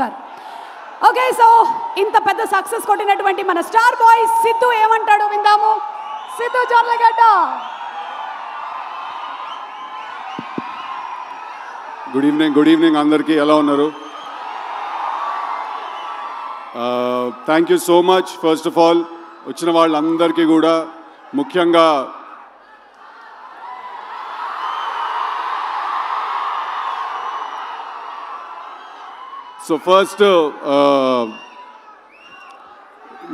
Sir okay so ఇంత పెద్ద success కొట్టినటువంటి మన స్టార్ బాయ్ సిద్ధు ఏమంటాడో విందాము. సిద్ధు జొర్లగడ్డ. గుడ్ ఈవినింగ్ అందరికీ ఎలా ఉన్నారు? Thank you so much. First of all వచ్చిన వాళ్ళందరికీ కూడా ముఖ్యంగా సో ఫస్ట్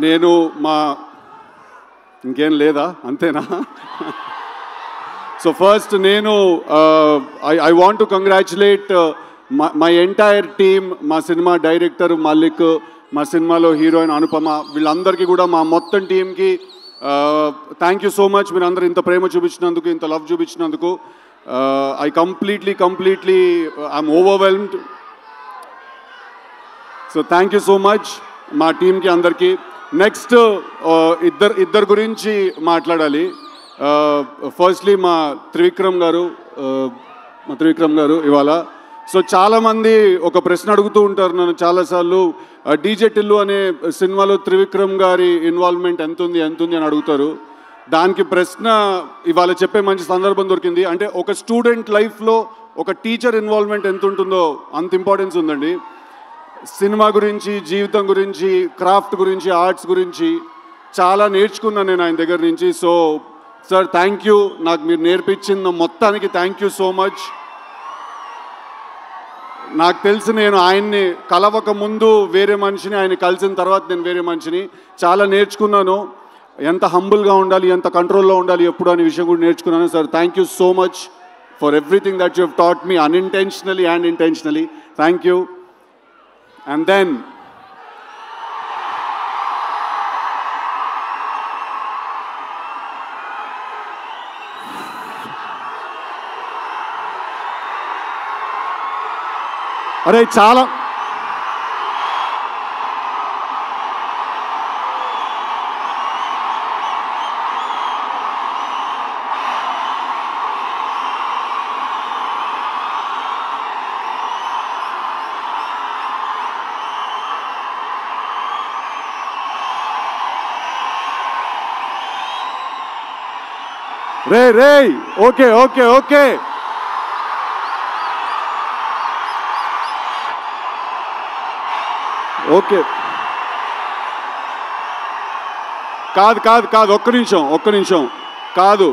నేను ఇంకేం లేదా అంతేనా? సో ఫస్ట్ నేను I want to congratulate my entire team, మా సినిమా డైరెక్టర్ మల్లిక్, మా సినిమాలో హీరోయిన్ అనుపమ, వీళ్ళందరికీ కూడా మా మొత్తం టీంకి థ్యాంక్ యూ సో మచ్. మీరు అందరూ ఇంత ప్రేమ చూపించినందుకు, ఇంత లవ్ చూపించినందుకు I completely I'm overwhelmed. So thank you so much మా టీంకి అందరికీ. నెక్స్ట్ ఇద్దరు గురించి మాట్లాడాలి. ఫస్ట్లీ మా త్రివిక్రమ్ గారు ఇవాళ. సో చాలామంది ఒక ప్రశ్న అడుగుతూ ఉంటారు నన్ను చాలాసార్లు, డీజే టిల్లు అనే సినిమాలో త్రివిక్రమ్ గారి ఇన్వాల్వ్మెంట్ ఎంత ఉంది అని అడుగుతారు. దానికి ప్రశ్న ఇవాళ చెప్పే మంచి సందర్భం దొరికింది. అంటే ఒక స్టూడెంట్ లైఫ్లో ఒక టీచర్ ఇన్వాల్వ్మెంట్ ఎంత ఉంటుందో అంత ఇంపార్టెన్స్ ఉందండి. సినిమా గురించి, జీవితం గురించి, క్రాఫ్ట్ గురించి, ఆర్ట్స్ గురించి చాలా నేర్చుకున్నాను నేను ఆయన దగ్గర నుంచి. సో సార్ థ్యాంక్ యూ, నాకు మీరు నేర్పించిన మొత్తానికి థ్యాంక్ యూ సో మచ్. నాకు తెలిసి నేను ఆయన్ని కలవక ముందు వేరే మనిషిని, ఆయన కలిసిన తర్వాత నేను వేరే మనిషిని. చాలా నేర్చుకున్నాను, ఎంత హంబుల్గా ఉండాలి, ఎంత కంట్రోల్లో ఉండాలి ఎప్పుడు అనే విషయం కూడా నేర్చుకున్నాను. Sir thank you so much for everything that you have taught me unintentionally and intentionally. Thank you. And then అరే చాలా రే ఓకే కాదు ఒక్క నిమిషం కాదు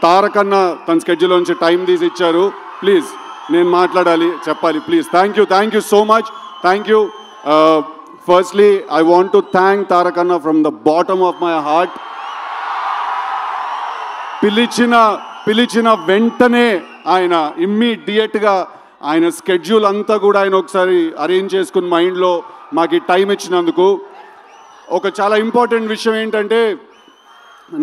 తారక్ అన్న తన స్కెడ్యూల్ నుంచి టైం తీసి ఇచ్చారు. ప్లీజ్ నేను మాట్లాడాలి, చెప్పాలి please. Thank you so much. Thank you. Firstly I want to Tarak anna from the bottom of my heart. పిలిచిన వెంటనే ఆయన ఇమ్మీడియట్గా ఆయన స్కెడ్యూల్ అంతా కూడా ఆయన ఒకసారి అరేంజ్ చేసుకుని మైండ్లో మాకు టైం ఇచ్చినందుకు. ఒక చాలా ఇంపార్టెంట్ విషయం ఏంటంటే,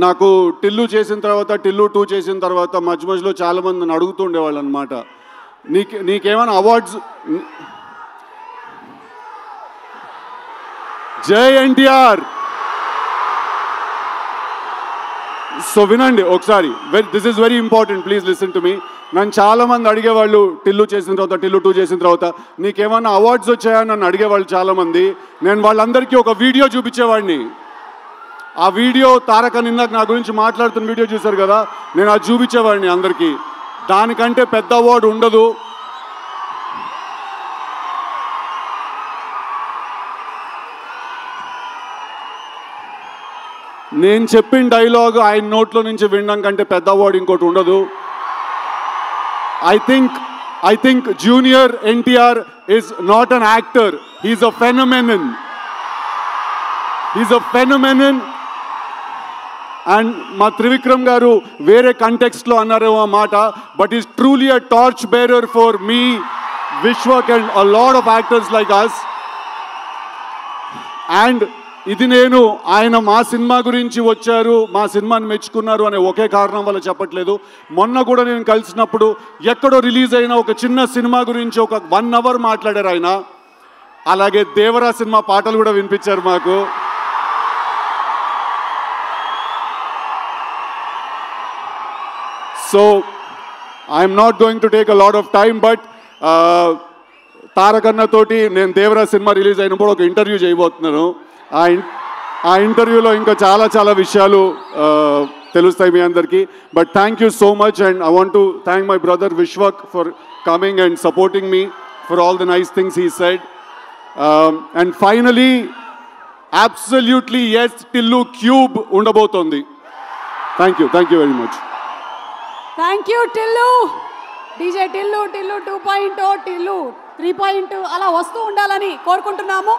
నాకు టిల్లు 2 చేసిన తర్వాత మధ్యలో చాలామంది నన్ను అడుగుతూ ఉండేవాళ్ళు అనమాట, నీకేమైనా అవార్డ్స్, జై ఎన్టీఆర్. సో వినండి ఒకసారి, this is very important, please listen to me. నన్ను చాలామంది అడిగేవాళ్ళు టిల్లు 2 చేసిన తర్వాత నీకేమన్నా అవార్డ్స్ వచ్చాయని నన్ను అడిగేవాళ్ళు చాలామంది. నేను వాళ్ళందరికీ ఒక వీడియో చూపించేవాడిని. ఆ వీడియో తారక్ అని ఇందాక నా గురించి మాట్లాడుతున్న వీడియో చూశారు కదా, నేను అది చూపించేవాడిని అందరికీ. దానికంటే పెద్ద అవార్డు ఉండదు. నేను చెప్పిన డైలాగ్ ఆయన నోట్లో నుంచి వినడం కంటే పెద్ద అవార్డు ఇంకోటి ఉండదు. I think Junior NTR is not an actor. He's a phenomenon. And మా త్రివిక్రమ్ గారు వేరే కంటెక్స్ట్లో అన్నారేమో ఆ మాట, but is truly a torch bearer for me, Vishwak and a lot of actors like us. And ఇది నేను ఆయన మా సినిమా గురించి వచ్చారు, మా సినిమాని మెచ్చుకున్నారు అనే ఒకే కారణం వల్ల చెప్పట్లేదు. మొన్న కూడా నేను కలిసినప్పుడు ఎక్కడో రిలీజ్ అయిన ఒక చిన్న సినిమా గురించి ఒక 1 hour మాట్లాడారు ఆయన. అలాగే దేవరా సినిమా పాటలు కూడా వినిపించారు మాకు. So I am not going to take a lot of time, but తారకన్న తోటి నేను దేవరా సినిమా రిలీజ్ అయినప్పుడు ఒక ఇంటర్వ్యూ చేయబోతున్నాను. ఆ ఇంటర్వ్యూలో ఇంకా చాలా చాలా విషయాలు తెలుస్తాయి మీ అందరికీ. But thank you so much and I want to thank my brother Vishwak for coming and supporting me for all the nice things he said. And finally absolutely S Tillu cube ఉండబోతోంది. Thank you very much. Thank you Tillu. DJ Tillu 2.0 Tillu 3.0 అలా వస్తూ ఉండాలని కోరుకుంటున్నాము.